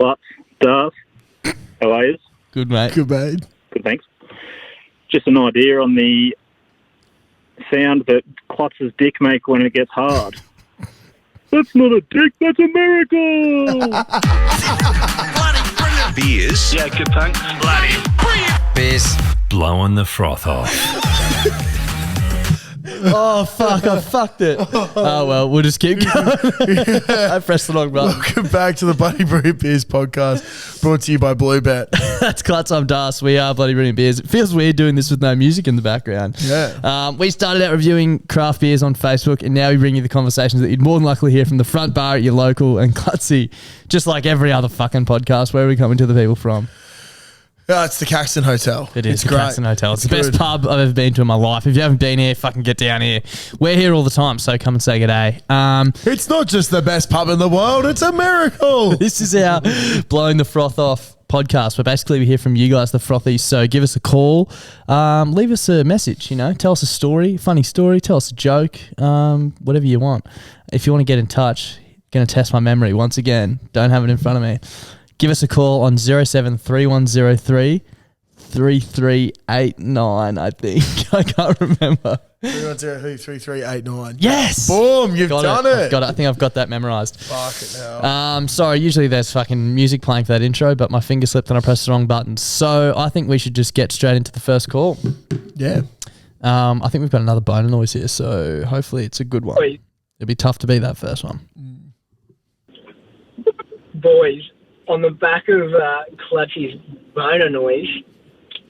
Klutz, Darth. How are you? Good, mate. Good, mate. Good, thanks. Just an idea on the sound that Klutz's dick make when it gets hard. That's not a dick, that's a miracle! Bloody brilliant. Beers. Yeah, good, thanks. Bloody brilliant. Beers. Blowing the froth off. Oh, fuck, I fucked it. Oh, well, we'll just keep going. I pressed the wrong button. Welcome back to the Bloody Brilliant Beers podcast, brought to you by Bluebet. That's Klutz, I'm Das. We are Bloody Brilliant Beers. It feels weird doing this with no music in the background. Yeah. We started out reviewing craft beers on Facebook, and now we bring you the conversations that you'd more than likely hear from the front bar at your local and Klutzy, just like every other fucking podcast. Where are we coming to the people from? It's the Caxton Hotel. It is it's the great. Caxton Hotel. It's the good. best pub I've ever been to in my life. If you haven't been here, fucking get down here. We're here all the time, so come and say g'day. It's not just the best pub in the world, it's a miracle. This is our Blowing the Froth Off podcast, where basically we hear from you guys, the Frothies. So give us a call, leave us a message, tell us a story, funny story, tell us a joke, whatever you want. If you want to get in touch, going to test my memory once again. Don't have it in front of me. Give us a call on 073103 3389, I think. I can't remember. 310-3389. Yes! Boom, you've done it. I've got it. I think I've got that memorised. Fuck it now. Sorry, usually there's fucking music playing for that intro, but my finger slipped and I pressed the wrong button. So I think we should just get straight into the first call. Yeah. I think we've got another boner noise here, so hopefully it's a good one. Boys. It'll be tough to beat that first one. Boys, on the back of Clutchy's boner noise,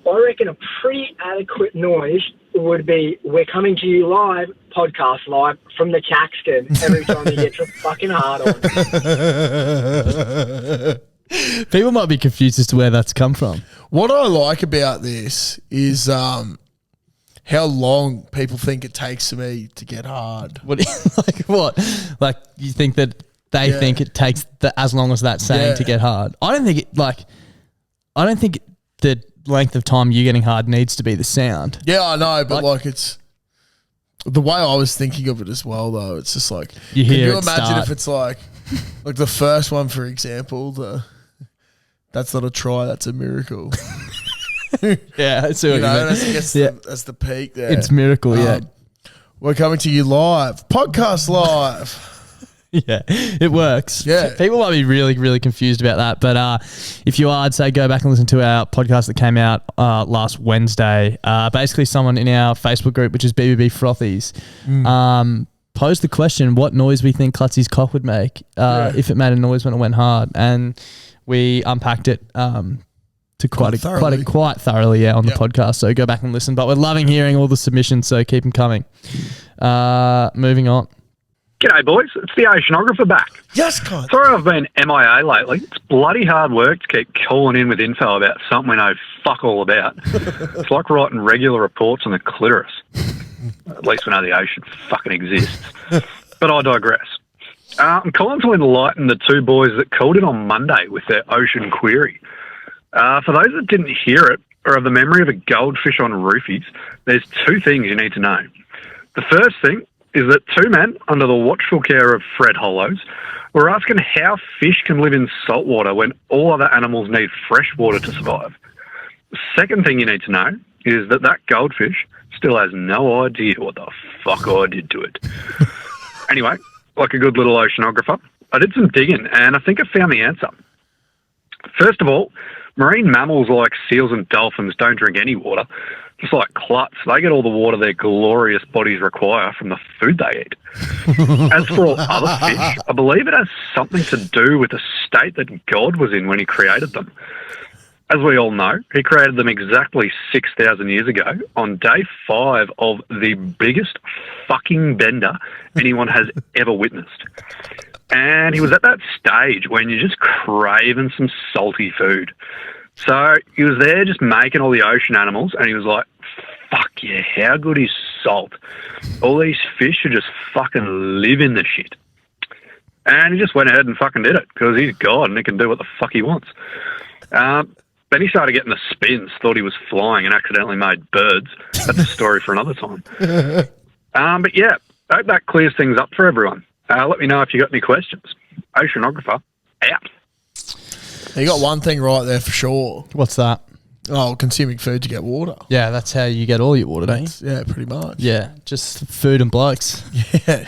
I reckon a pretty adequate noise would be, we're coming to you live, podcast live, from the Caxton every time you get your fucking heart on. People might be confused as to where that's come from. What I like about this is how long people think it takes for me to get hard. What? Like what? Like you think that they think it takes as long as that saying to get hard? I don't think the length of time you getting hard needs to be the sound. Yeah, I know, but like it's the way I was thinking of it as well. Though it's just like, You can hear you it imagine start. if it's like the first one, for example, that's not a try, that's a miracle. Yeah, I see what you mean. That's the peak there. It's miracle, yeah. We're coming to you live, podcast live. Yeah, it works. Yeah. People might be really, really confused about that. But if you are, I'd say go back and listen to our podcast that came out last Wednesday. Basically, someone in our Facebook group, which is BBB Frothies, posed the question, what noise we think Klutzy's cock would make if it made a noise when it went hard. And we unpacked it to quite thoroughly on the podcast. So go back and listen. But we're loving hearing all the submissions, so keep them coming. Moving on. G'day, boys. It's the Oceanographer back. Yes, God. Sorry I've been MIA lately. It's bloody hard work to keep calling in with info about something we know fuck all about. It's like writing regular reports on the clitoris. At least we know the ocean fucking exists. But I digress. I'm calling to enlighten the two boys that called in on Monday with their ocean query. For those that didn't hear it or have the memory of a goldfish on roofies, there's two things you need to know. The first thing is that two men, under the watchful care of Fred Hollows, were asking how fish can live in salt water when all other animals need fresh water to survive. The second thing you need to know is that goldfish still has no idea what the fuck I did to it. Anyway, like a good little oceanographer, I did some digging and I think I found the answer. First of all, marine mammals like seals and dolphins don't drink any water. Just like Klutz, they get all the water their glorious bodies require from the food they eat. As for all other fish, I believe it has something to do with the state that God was in when he created them. As we all know, he created them exactly 6,000 years ago on day 5 of the biggest fucking bender anyone has ever witnessed. And he was at that stage when you're just craving some salty food. So he was there just making all the ocean animals, and he was like, fuck yeah, how good is salt? All these fish should just fucking live in the shit. And he just went ahead and fucking did it, because he's God and he can do what the fuck he wants. Then he started getting the spins, thought he was flying and accidentally made birds. That's a story for another time. But yeah, I hope that clears things up for everyone. Let me know if you got any questions. Oceanographer, out. You got one thing right there for sure. What's that? Oh, consuming food to get water. Yeah, that's how you get all your water, don't you? Yeah, pretty much. Yeah, just food and blokes. Yeah,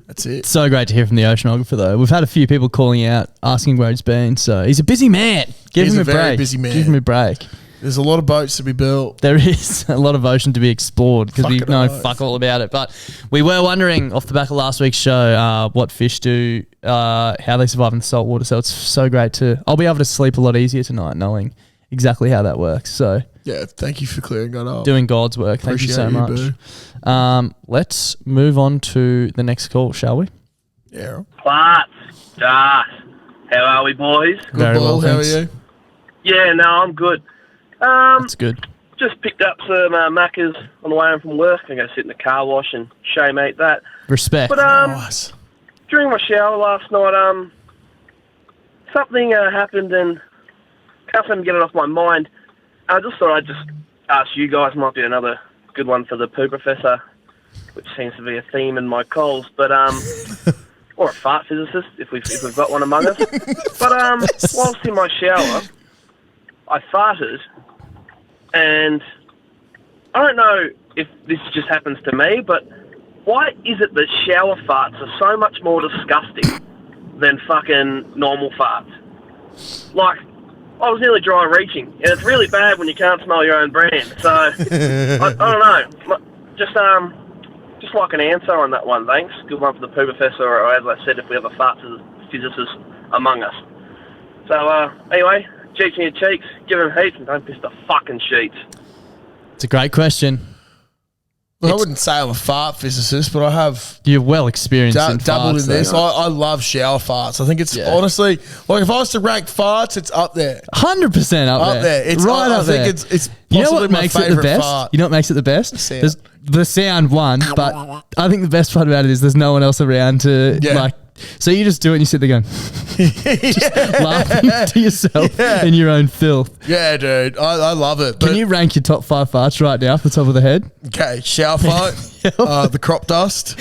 that's it. So great to hear from the Oceanographer, though. We've had a few people calling out, asking where he's been. So he's a busy man. Give him a very break. busy man. Give him a break. There's a lot of boats to be built. There is a lot of ocean to be explored because we know fuck all about it. But we were wondering off the back of last week's show what fish do, how they survive in the salt water. So it's so great I'll be able to sleep a lot easier tonight knowing exactly how that works. So yeah, thank you for clearing that up. Doing God's work. Thank you so much. Let's move on to the next call, shall we? Yeah. Clark, how are we, boys? Good Very ball. How are you? Yeah, no, I'm good. That's good. Just picked up some Maccas on the way home from work. I'm going to sit in the car wash and show mate that. Respect. But nice. During my shower last night, something happened and can't seem to get it off my mind. I just thought I'd just ask you guys. Might be another good one for the poo professor, which seems to be a theme in my calls. But or a fart physicist if we've got one among us. But whilst in my shower, I farted, and I don't know if this just happens to me, but why is it that shower farts are so much more disgusting than fucking normal farts? Like, I was nearly dry reaching, and it's really bad when you can't smell your own brand. So, I don't know. Just like an answer on that one, thanks. Good one for the poo professor, or as I said, if we have a fart physicist among us. So, anyway, cheeks in your cheeks, give them heaps, and don't piss the fucking sheets. It's a great question. Well, I wouldn't say I'm a fart physicist, but I have... You're well experienced in dabbled farts, in this. I love shower farts. I think it's honestly... Like, if I was to rank farts, it's up there. 100% up there. It's right up there. I think it's you know possibly what my makes it the favourite best? fart. You know what makes it the best? The sound one, but I think the best part about it is there's no one else around to like... So you just do it and you sit there going... just laughing to yourself in your own filth. Yeah, dude. I love it. Can you rank your top 5 farts right now off the top of the head? Okay, shower fart, the crop dust.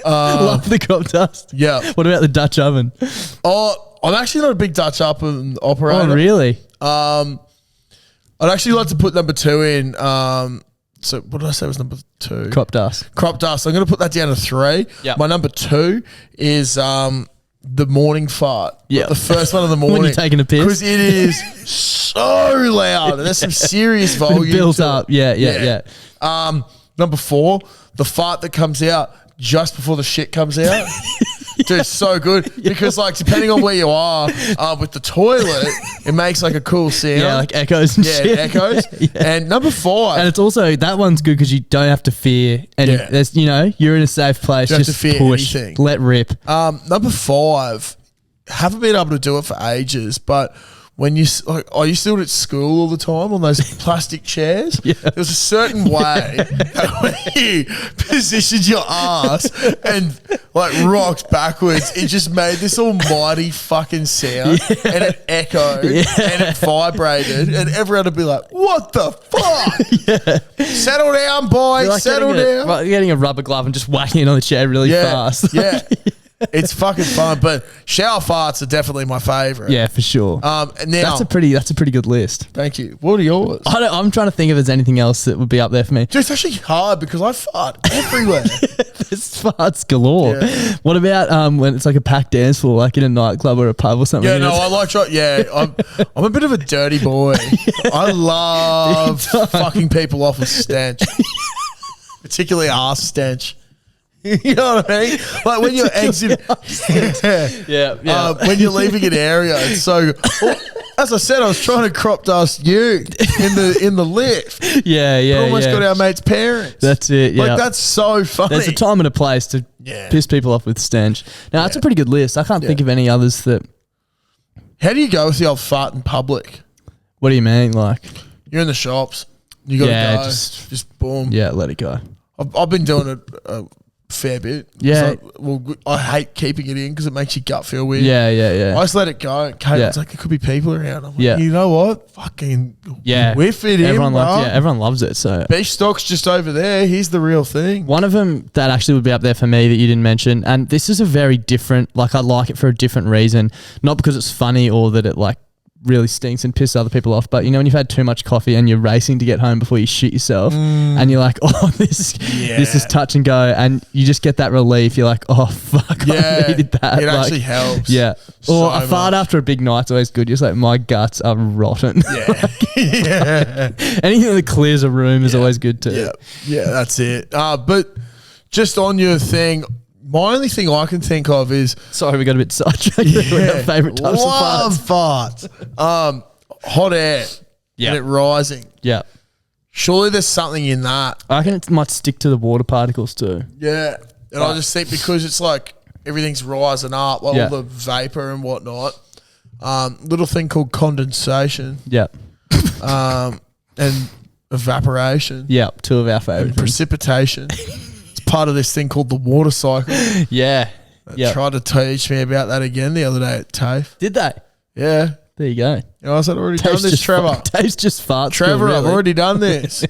Love the crop dust. Yeah. What about the Dutch oven? Oh, I'm actually not a big Dutch oven operator. Oh, really? I'd actually like to put number 2 in. So what did I say was number 2? Crop dust. Crop dust. I'm going to put that down to 3. Yep. My number 2 is the morning fart. Yeah. The first one of the morning. When you're taking a piss. Because it is so loud. There's some serious volume. Built up. Yeah. Number 4, the fart that comes out just before the shit comes out. Dude, it's so good because, like, depending on where you are with the toilet, it makes like a cool sound. Yeah, like echoes and shit. Yeah, it echoes. And number 5, and it's also that one's good because you don't have to fear any. There's, you're in a safe place. Don't have just to fear push, anything. let rip. Number 5, haven't been able to do it for ages, but when I used to do it at school all the time on those plastic chairs. Yeah. There's a certain way that when you positioned your ass and like rocked backwards, it just made this almighty fucking sound, and it echoed and it vibrated, and everyone would be like, "What the fuck? Settle down, boy. Like Settle down." Like getting a rubber glove and just whacking it on the chair really fast. Yeah. It's fucking fun, but shower farts are definitely my favourite. Yeah, for sure. Now, that's a pretty good list. Thank you. What are yours? I'm trying to think if there's anything else that would be up there for me. Dude, it's actually hard because I fart everywhere. There's farts galore. Yeah. What about when it's like a packed dance floor, like in a nightclub or a pub or something? Yeah, no, I like. I'm a bit of a dirty boy. I love fucking people off with stench, particularly arse stench. You know what I mean? Like when you're exiting, when you're leaving an area, it's so. Well, as I said, I was trying to crop dust you in the lift. Yeah. Almost got our mate's parents. That's it. Yeah, like that's so funny. There's a time and a place to piss people off with stench. Now that's a pretty good list. I can't think of any others that. How do you go with the old fart in public? What do you mean? Like you're in the shops, you got to go, just boom. Yeah, let it go. I've been doing it. Fair bit. Yeah. I hate keeping it in because it makes your gut feel weird. Yeah. I just let it go. It's like there could be people around. I'm like, you know what? Fucking whiff it everyone in. Everyone loves it. So beef stock's just over there. Here's the real thing. One of them that actually would be up there for me that you didn't mention, and this is a very different. Like I like it for a different reason, not because it's funny or that it like really stinks and pisses other people off. But you know when you've had too much coffee and you're racing to get home before you shit yourself, and you're like, oh, this is touch and go, and you just get that relief. You're like, oh fuck, I needed that. It like, actually helps. Yeah. So Or a fart much. after a big night's always good. You're just like, my guts are rotten. Yeah. Yeah. Anything that clears a room is always good too. Yeah. Yeah, that's it. But just on your thing, my only thing I can think of is Sorry, we got a bit sidetracked. We're our favourite types love of farts. farts. Hot air. Yeah. And it rising. Yeah. Surely there's something in that. I reckon it might stick to the water particles too. Yeah. And I just think because it's like everything's rising up, like Yeah. all the vapor and whatnot. Little thing called condensation. Yeah. And evaporation. Yeah. Two of our favourite And things. precipitation. It's part of this thing called the water cycle. Yeah. They tried to teach me about that again the other day at TAFE. Did they? Yeah. There you go. You know, I said, I've already done Taste this, just Trevor. Taste just farts. Trevor, really. I've already done this.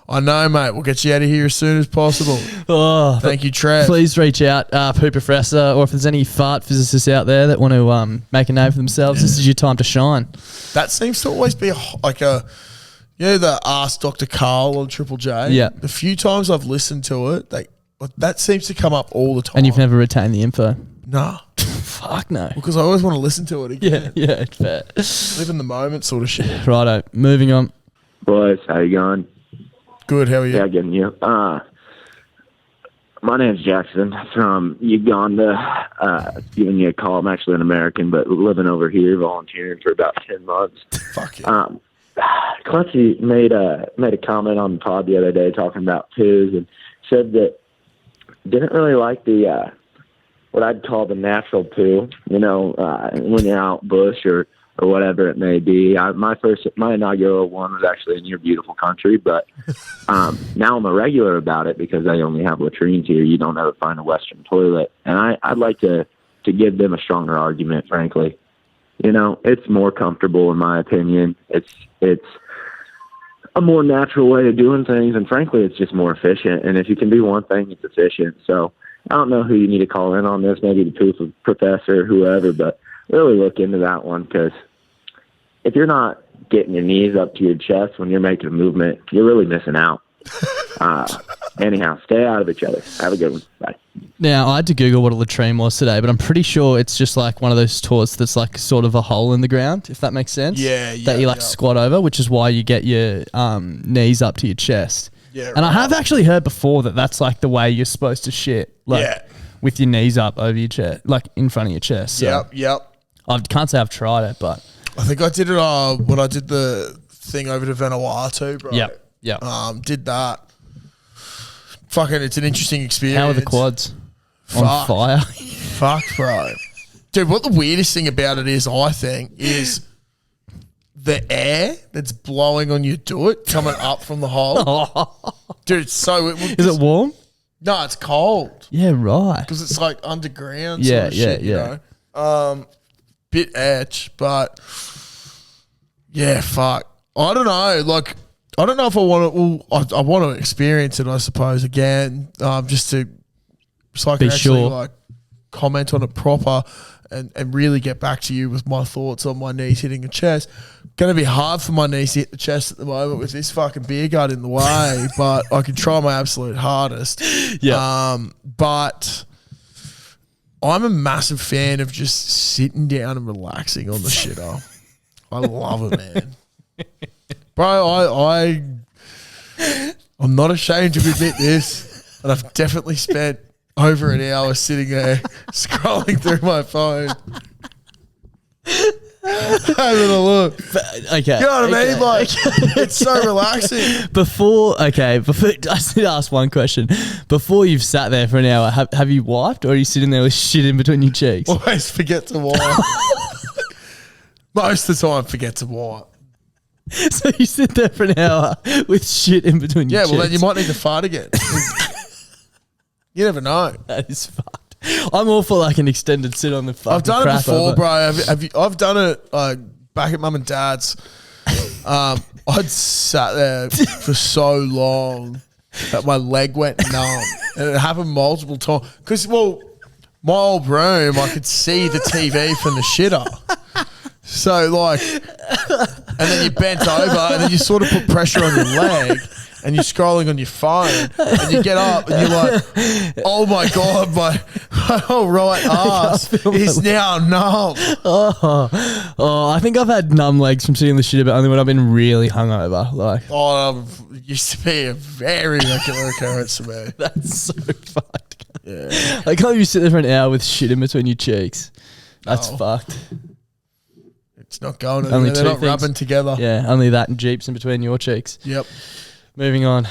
I know, mate. We'll get you out of here as soon as possible. Oh, Thank you, Trev. please reach out, Poo Professor, or if there's any fart physicists out there that want to make a name for themselves, this is your time to shine. That seems to always be like a, you know, the Ask Dr. Carl on Triple J. Yeah. The few times I've listened to it, that seems to come up all the time. And you've never retained the info. Nah. Fuck no. Because I always want to listen to it again. Yeah, it's fair. Live in the moment sort of shit. Righto, moving on. Boys, how you going? Good, how are you? Yeah, getting you. My name's Jackson from Uganda. Giving you a call. I'm actually an American, but living over here, volunteering for about 10 months. Fuck yeah. Clutchy made a comment on the pod the other day talking about poos and said that didn't really like the what I'd call the natural poo. You know, when you're out bush or whatever it may be. My inaugural one was actually in your beautiful country, but now I'm a regular about it because I only have latrines here. You don't ever find a Western toilet, and I'd like to give them a stronger argument. Frankly, you know, it's more comfortable in my opinion. It's a more natural way of doing things, and frankly, it's just more efficient. And if you can do one thing, it's efficient. So I don't know who you need to call in on this, maybe the Poof Professor or whoever, but really look into that one, because if you're not getting your knees up to your chest when you're making a movement, you're really missing out. Anyhow, stay out of each other. Have a good one. Bye. Now, I had to Google what a latrine was today, but I'm pretty sure it's just like one of those toilets that's like sort of a hole in the ground, if that makes sense. Yeah, That you like squat over, which is why you get your knees up to your chest. Yeah, and I have actually heard before that that's like the way you're supposed to shit. Like, Yeah. with your knees up over your chest, like in front of your chest. So Yep. I can't say I've tried it, but I think I did it when I did the thing over to Vanuatu, bro. Yep. Did that. Fucking, it's an interesting experience. How are the quads? On Fuck. fire? Fuck, bro. Dude, what the weirdest thing about it is, I think, is the air that's blowing on your doot coming up from the hole. Dude, it's so... Is it warm? No, it's cold. Yeah, right. Because it's like underground Yeah, sort of shit, yeah. you know? Bit etch, but... Yeah, fuck. I don't know. Like, I don't know if I want to... Well, I want to experience it, I suppose, again, just to... So I can Be actually, sure. like, comment on it proper and really get back to you with my thoughts on my knees hitting the chest. Going to be hard for my knees to hit the chest at the moment with this fucking beer gut in the way, but I can try my absolute hardest. Yeah. But I'm a massive fan of just sitting down and relaxing on the shitter. I love it, man. Bro, I'm not ashamed to admit this, and I've definitely spent over an hour sitting there scrolling through my phone. Having a look. Okay. You know what I mean? Like, it's so relaxing. Before I just need to ask one question. Before you've sat there for an hour, have you wiped, or are you sitting there with shit in between your cheeks? Always forget to wipe. Most of the time, forget to wipe. So you sit there for an hour with shit in between your cheeks. Yeah, well, then you might need to fart again. You never know. That is fucked. I'm all for like an extended sit on the fucking I've done it crapper, before, but- bro. I've done it back at mum and dad's. I'd sat there for so long that my leg went numb, and it happened multiple times. Because, well, my old room, I could see the TV from the shitter. So like, and then you bent over, and then you sort of put pressure on your leg, and you're scrolling on your phone, and you get up, and you're like, oh my God, my whole right arse is now numb. I think I've had numb legs from sitting on the shit, but only when I've been really hungover. Like, It used to be a very regular occurrence for me. that's so fucked. Yeah. I can't even sit there for an hour with shit in between your cheeks. That's fucked. It's not going Only anywhere. They're two not things. rubbing together. Yeah, only that and Jeeps in between your cheeks. Yep. Moving on.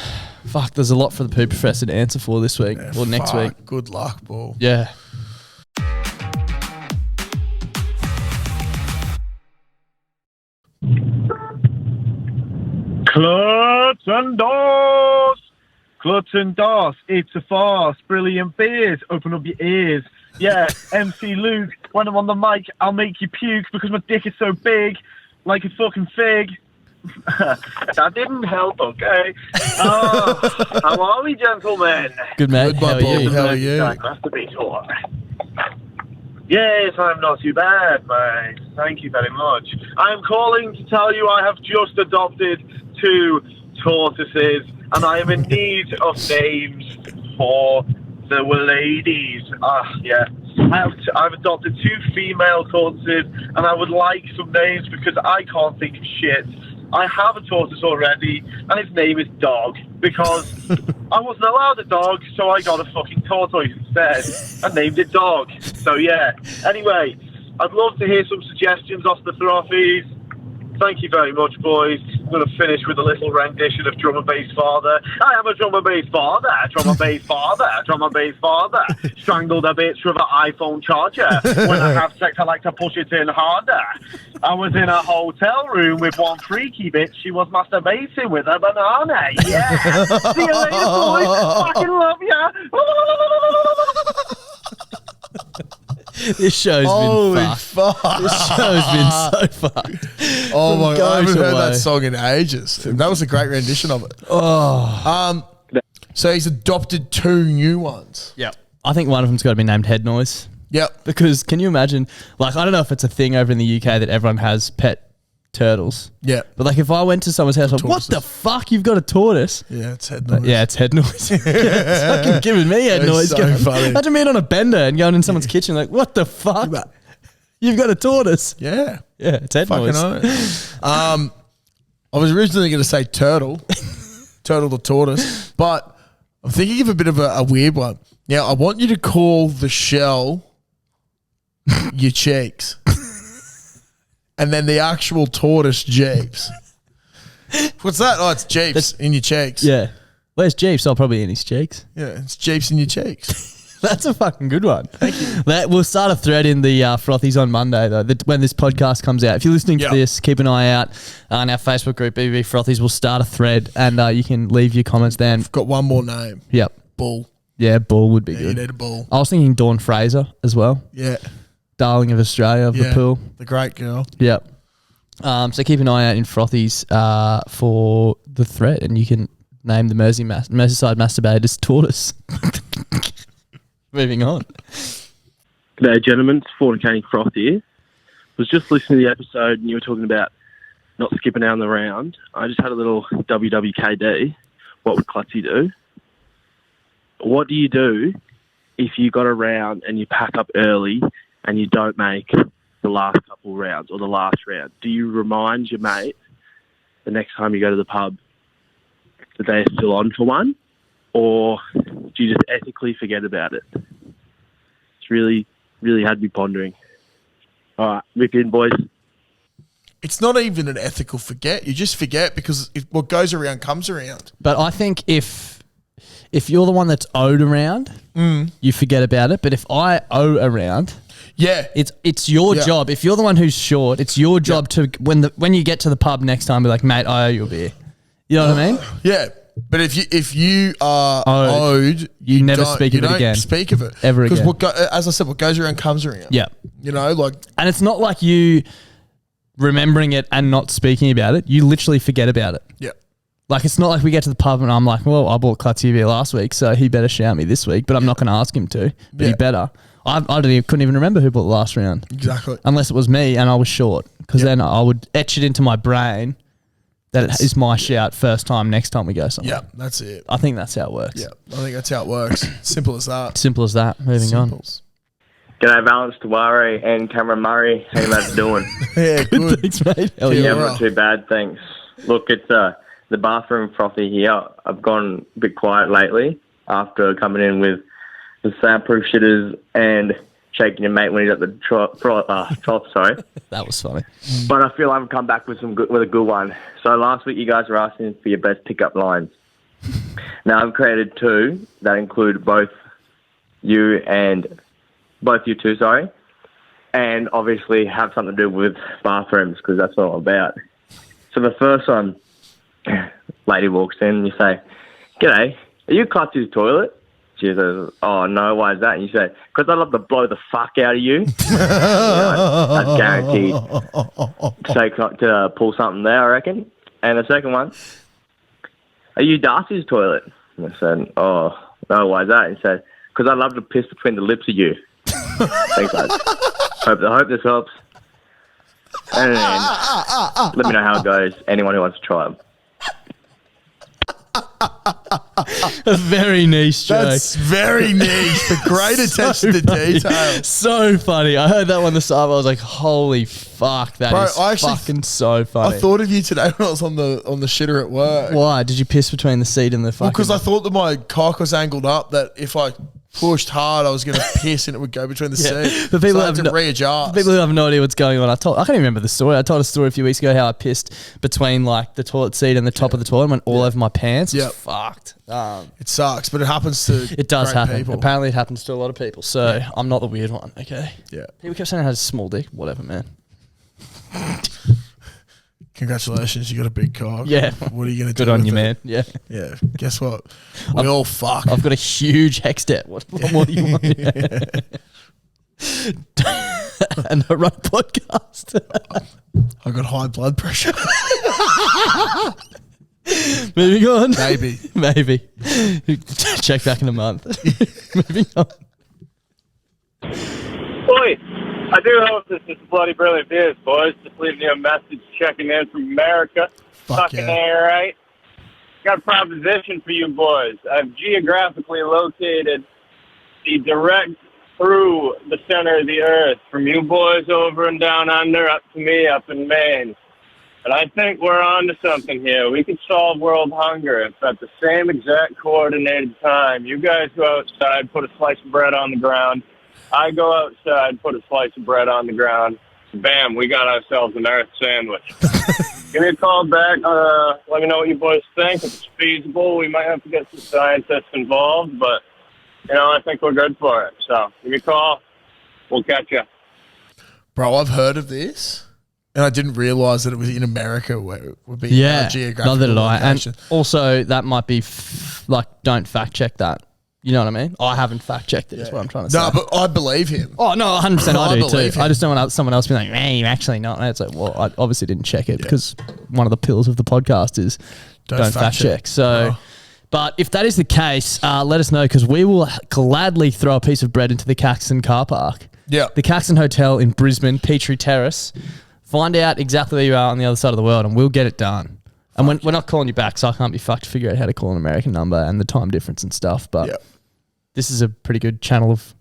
Fuck, there's a lot for the poo professor to answer for this week or next week. Good luck, Bull. Yeah. Cluts and doors. Cluts and doors. It's a farce. Brilliant beers. Open up your ears. Yeah, MC Luke. When I'm on the mic, I'll make you puke because my dick is so big, like a fucking fig. That didn't help, okay? How are we, gentlemen? Good, mate. Good, my Bull. How are you? Masturbator. Yes, I'm not too bad, mate. Thank you very much. I'm calling to tell you I have just adopted 2 tortoises, and I am in need of names for the ladies. Yeah. I've adopted 2 female tortoises, and I would like some names because I can't think of shit. I have a tortoise already, and his name is Dog, because I wasn't allowed a dog, so I got a fucking tortoise instead and named it Dog. So yeah. Anyway, I'd love to hear some suggestions off the Frothies. Thank you very much, boys. I'm going to finish with a little rendition of Drum and Bass Father. I am a drum and bass father, drum and bass father, drum and bass father. Strangled a bitch with an iPhone charger. When I have sex, I like to push it in harder. I was in a hotel room with one freaky bitch. She was masturbating with a banana. Yeah. See you later, boys. Fucking love ya. This show's been fucked. This show's been so fucked. Oh my God, I haven't heard away. that song in ages. That was a great rendition of it. So he's adopted 2 new ones. Yep. I think one of them's got to be named Head Noise. Yep. Because can you imagine, like, I don't know if it's a thing over in the UK that everyone has pet turtles. Yeah. But like if I went to someone's house, like, what the fuck? You've got a tortoise? Yeah, it's head noise. Yeah, it's head noise. It's fucking giving me head It's noise. so funny. Imagine being on a bender and going in someone's kitchen like, what the fuck? You've got a tortoise. Yeah. Yeah, it's head Fucking noise. I was originally going to say turtle. Turtle the tortoise. But I'm thinking of a bit of a weird one. Now, I want you to call the shell your cheeks. And then the actual tortoise Jeeps. What's that? Oh, it's Jeeps in your cheeks. Yeah. Where's Jeeps? Oh, probably in his cheeks. Yeah, it's Jeeps in your cheeks. That's a fucking good one. Thank you. We'll start a thread in the Frothies on Monday, though, when this podcast comes out. If you're listening to this, keep an eye out on our Facebook group, BBB Frothies. We'll start a thread, and you can leave your comments there. I've got one more name. Yep. Bull. Yeah, Bull would be You good. need a bull. I was thinking Dawn Fraser as well. Yeah. Darling of Australia of the pool. The great girl. Yep. So keep an eye out in Frothies for the thread, and you can name the Merseyside masturbators tortoise. Moving on. G'day, gentlemen. It's Fornicating Froth here. Was just listening to the episode, and you were talking about not skipping down the round. I just had a little WWKD. What would Clutzy do? What do you do if you got a round and you pack up early and you don't make the last couple rounds or the last round? Do you remind your mate the next time you go to the pub that they're still on for one? Or do you just ethically forget about it? It's really, really had me pondering. All right, rip in, boys. It's not even an ethical forget. You just forget because what goes around comes around. But I think if you're the one that's owed a round, you forget about it. But if I owe a round, it's your job. If you're the one who's short, it's your job to when you get to the pub next time, be like, mate, I owe you a beer. You know what I mean? Yeah. But if you are owed, you never speak of it again. Speak of it ever again. Because as I said, what goes around comes around. Yeah. You know, like, and it's not like you remembering it and not speaking about it. You literally forget about it. Yeah. Like, it's not like we get to the pub and I'm like, well, I bought Clutzy beer last week, so he better shout me this week, but I'm not going to ask him to. But he better. I couldn't even remember who bought the last round. Exactly. Unless it was me and I was short. because then I would etch it into my brain that it is my shout first time next time we go somewhere. Yeah, that's it. I think that's how it works. Yeah, I think that's how it works. Simple as that. Simple as that. Moving Simples. G'day, Valence Tawari and Cameron Murray. How you lads doing? Yeah, good. Thanks, mate. Hell Yeah, yeah. I'm not too bad, thanks. Look, it's the bathroom frothy here. I've gone a bit quiet lately after coming in with the soundproof shitters and shaking your mate when he's at the trough. Sorry. That was funny. But I feel I've come back with with a good one. So last week you guys were asking for your best pickup lines. Now I've created two that include both you two, sorry, and obviously have something to do with bathrooms because that's what I'm about. So the first one, lady walks in and you say, "G'day, are you Clutch's toilet?" She says, "Oh no, why is that?" And you say, "Because I love to blow the fuck out of you." That's guaranteed. To pull something there, I reckon. And the second one, "Are you Darcy's toilet?" And I said, "Oh no, why is that?" And he said, "Because I love to piss between the lips of you." Thanks, guys. I hope this helps. And let me know how it goes. Anyone who wants to try them. A very niche joke. That's very niche, but great attention to detail. So funny. I heard that one this time. I was like, holy fuck, that is fucking so funny. I thought of you today when I was on the shitter at work. Why? Did you piss between the seat and the fucking... Because I thought that my cock was angled up, that if I pushed hard, I was going to piss and it would go between the seat. But people so I had to readjust. People who have no idea what's going on. I can't even remember the story. I told a story a few weeks ago how I pissed between like the toilet seat and the top of the toilet and went all over my pants. It's fucked. It sucks, but it happens to It does great happen. people. Apparently it happens to a lot of people. So I'm not the weird one, okay? Yeah. People kept saying I had a small dick. Whatever, man. Congratulations, you got a big cock. Yeah. What are you going to do? Good on with you, it? man. Yeah. Yeah. Guess what? We all fuck. I've got a huge hex debt. What do you want? And I run a podcast. I got high blood pressure. Moving on. Maybe. Check back in a month. Moving on. Boy, I do hope this is bloody brilliant news, boys. Just leaving you a message checking in from America. Fucking A, right? Got a proposition for you boys. I've geographically located the direct through the center of the earth from you boys over and down under up to me up in Maine. And I think we're on to something here. We could solve world hunger if at the same exact coordinated time, you guys go outside, put a slice of bread on the ground. I go outside, put a slice of bread on the ground. Bam, we got ourselves an earth sandwich. Give me a call back. Let me know what you boys think. If it's feasible, we might have to get some scientists involved, but, I think we're good for it. So give me a call. We'll catch you. Bro, I've heard of this, and I didn't realise that it was in America where it would be geographical neither did I. location. And also, that might be, don't fact check that. You know what I mean? I haven't fact checked it, is what I'm trying to say. No, but I believe him. Oh, no, 100% I do believe too. him. I just don't want someone else to be like, you're actually not. And it's like, well, I obviously didn't check it because one of the pillars of the podcast is don't fact check. So, but if that is the case, let us know because we will gladly throw a piece of bread into the Caxton car park. Yeah. The Caxton Hotel in Brisbane, Petrie Terrace. Find out exactly where you are on the other side of the world and we'll get it done. And we're not calling you back, so I can't be fucked to figure out how to call an American number and the time difference and stuff. But this is a pretty good channel of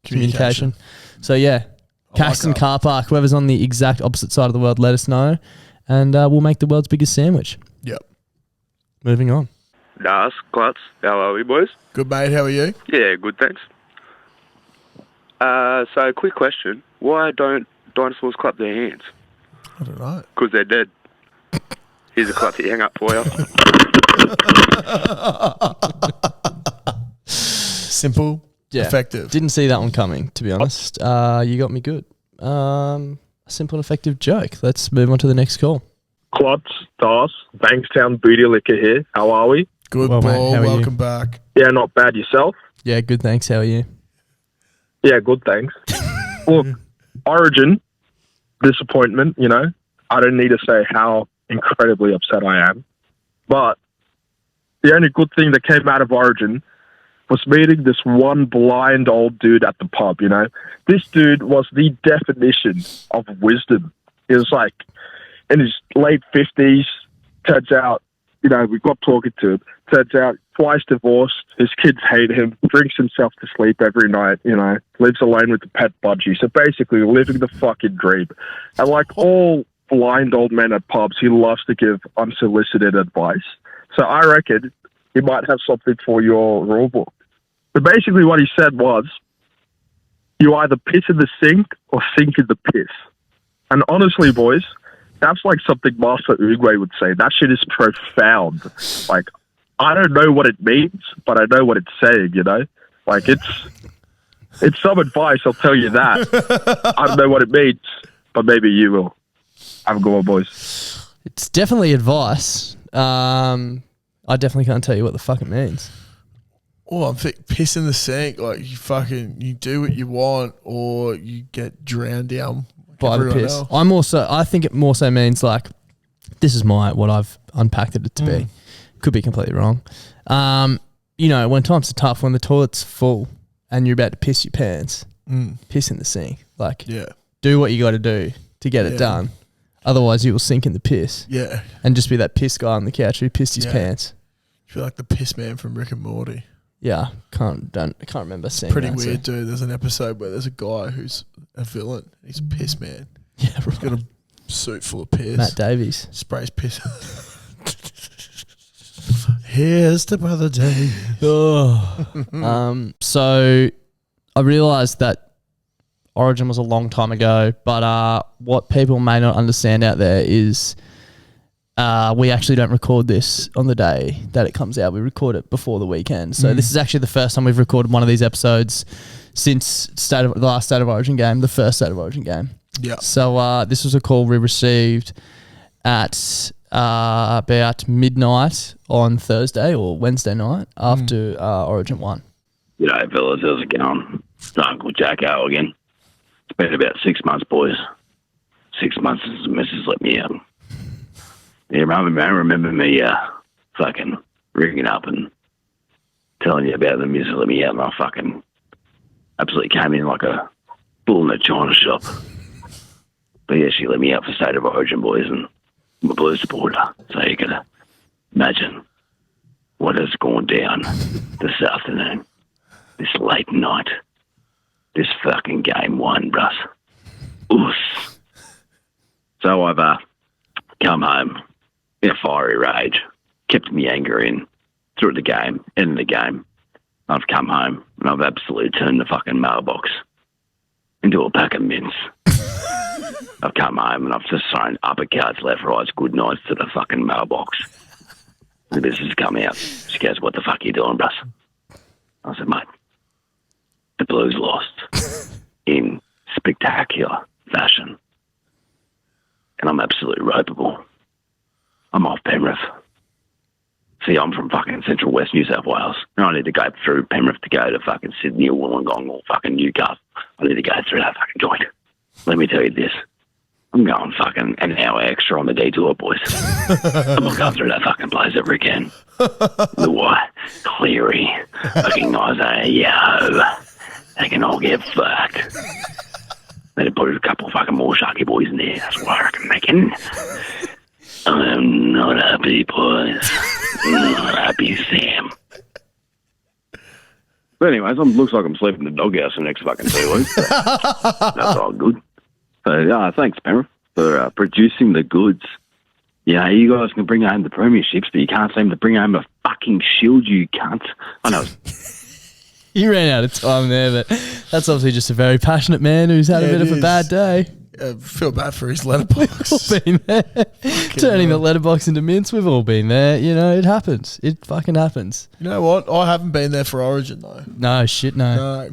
communication. So, Caxton Car Park, whoever's on the exact opposite side of the world, let us know. And we'll make the world's biggest sandwich. Yep. Moving on. Nas, Klutz, how are we, boys? Good, mate. How are you? Yeah, good, thanks. So, quick question. Why don't dinosaurs clap their hands? I don't know. Because they're dead. Here's a Klutzy hang up for you. Simple, effective. Didn't see that one coming, to be honest. You got me good. A simple and effective joke. Let's move on to the next call. Klutz, Das, Bankstown Booty Liquor here. How are we? Good, Well, mate, ball. how are you? Welcome back. Yeah, not bad. Yourself? Yeah, good, thanks. How are you? Yeah, good, thanks. Look, Origin, disappointment, I don't need to say how incredibly upset I am. But the only good thing that came out of Origin was meeting this one blind old dude at the pub, This dude was the definition of wisdom. He was like in his late 50s. Turns out, we got talking to him. Turns out, twice divorced. His kids hate him. Drinks himself to sleep every night. Lives alone with the pet budgie. So basically, living the fucking dream. And like all blind old men at pubs, he loves to give unsolicited advice. So I reckon he might have something for your rule book. But basically, what he said was, you either piss in the sink or sink in the piss. And honestly, boys, that's like something Master Uguay would say. That shit is profound. Like, I don't know what it means, but I know what it's saying, Like, it's some advice, I'll tell you that. I don't know what it means, but maybe you will. Have a good one, boys. It's definitely advice. I definitely can't tell you what the fuck it means. Oh, I'm thinking piss in the sink. Like, you do what you want, or you get drowned down by the piss. Else. I think it more so means like, this is what I've unpacked it to be. Could be completely wrong. When times are tough, when the toilet's full and you're about to piss your pants, piss in the sink. Like, do what you got to do to get it done. Otherwise, you will sink in the piss. Yeah. And just be that piss guy on the couch who pissed his pants. You feel like the piss man from Rick and Morty. Yeah, can't remember seeing pretty that. Weird, dude. There's an episode where there's a guy who's a villain. He's a piss man. Yeah, right. He's got a suit full of piss. Matt Davies. Sprays piss. Here's the brother Dave. So I realised that Origin was a long time ago, but what people may not understand out there is we actually don't record this on the day that it comes out. We record it before the weekend. So this is actually the first time we've recorded one of these episodes since the last State of Origin game, the first State of Origin game. Yeah. So this was a call we received at about midnight on Thursday or Wednesday night after Origin 1. G'day, fellas. How's it going? It's Uncle Jacko again. It's been about 6 months, boys. 6 months since the missus let me out. Yeah, remember me fucking ringing up and telling you about the missus let me out, and I fucking absolutely came in like a bull in a china shop. But yeah, she let me out for State of Origin, boys, and I'm a Blue supporter, so you can imagine what has gone down this afternoon, this late night, this fucking game 1, bruss. Oos. So I've come home in a fiery rage, kept me anger in through the game, ended the game. I've come home and I've absolutely turned the fucking mailbox into a pack of mints. I've come home and I've just thrown uppercuts, left, rights, good nights to the fucking mailbox. The missus has come out. She goes, "What the fuck are you doing, bruss?" I said, "Mate, the Blues lost in spectacular fashion. And I'm absolutely ropeable. I'm off Penrith. See, I'm from fucking central west New South Wales. And I need to go through Penrith to go to fucking Sydney or Wollongong or fucking Newcastle. I need to go through that fucking joint. Let me tell you this. I'm going fucking an hour extra on the detour, boys. I'm not going through that fucking place ever again. The White, Cleary, fucking Isaiah, yo. They can all get fucked. They put a couple fucking more Sharky boys in there. That's what I reckon they can. I'm not happy, boys. I'm not happy, Sam. But anyways, looks like I'm sleeping in the doghouse for the next fucking 2 weeks. So that's all good. So, thanks, Penrith, for producing the goods. Yeah, you guys can bring home the premierships, but you can't seem to bring home a fucking shield, you cunt. I know. You ran out of time there, but that's obviously just a very passionate man who's had a bit of a bad day. I feel bad for his letterbox. We've all been there. Turning the letterbox into mints, we've all been there. You know, it happens. It fucking happens. You know what? I haven't been there for Origin, though. No, shit, no.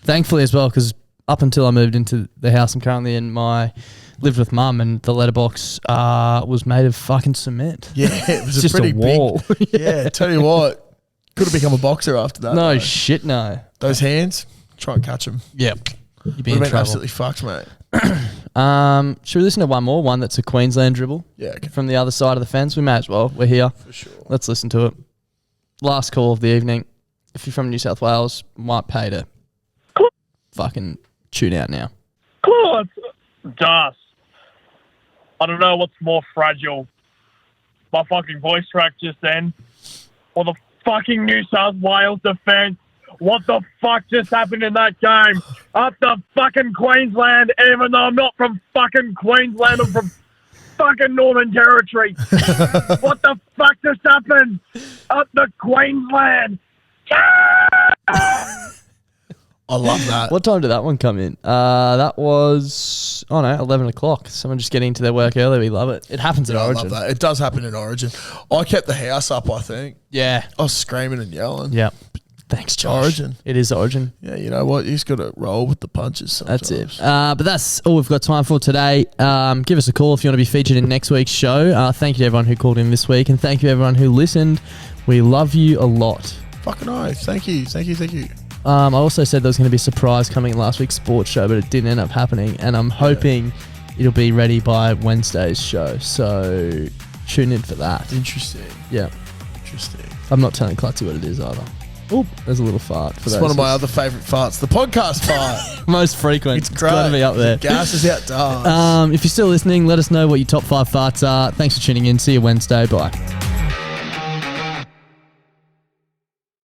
Thankfully as well, because up until I moved into the house I'm currently in, lived with Mum, and the letterbox was made of fucking cement. Yeah, it was just pretty a wall. big. Yeah, tell you what. Could have become a boxer after that. No, though. shit, no. Those hands, try and catch them. Yep. You'd be Would in have been trouble. absolutely fucked, mate. Should we listen to one more? One that's a Queensland dribble? Yeah, okay. From the other side of the fence? We may as well. We're here. For sure. Let's listen to it. Last call of the evening. If you're from New South Wales, might pay to fucking tune out now. Claude, Dust. I don't know what's more fragile. My fucking voice crack just then. Or the fucking New South Wales defence. What the fuck just happened in that game? Up the fucking Queensland, even though I'm not from fucking Queensland, I'm from fucking Northern Territory. What the fuck just happened? Up the Queensland. I love that. What time did that one come in? That was, 11 o'clock. Someone just getting into their work early. We love it. It happens at I Origin. love that. It does happen in Origin. I kept the house up, I think. Yeah. I was screaming and yelling. Yeah. Thanks, Josh. Origin. It is Origin. Yeah, you know what? He's got to roll with the punches sometimes. That's it. But that's all we've got time for today. Give us a call if you want to be featured in next week's show. Thank you to everyone who called in this week, and thank you everyone who listened. We love you a lot. Fucking oath. Thank you. Thank you. Thank you. I also said there was going to be a surprise coming in last week's sports show, but it didn't end up happening, and I'm hoping it'll be ready by Wednesday's show. So tune in for that. Interesting. Yeah. Interesting. I'm not telling Clutzy what it is either. Oh, there's a little fart. It's one of my other favourite farts. The podcast fart. Most frequent. It's great. got to be up there. The gas is outdoors. If you're still listening, let us know what your top 5 farts are. Thanks for tuning in. See you Wednesday. Bye.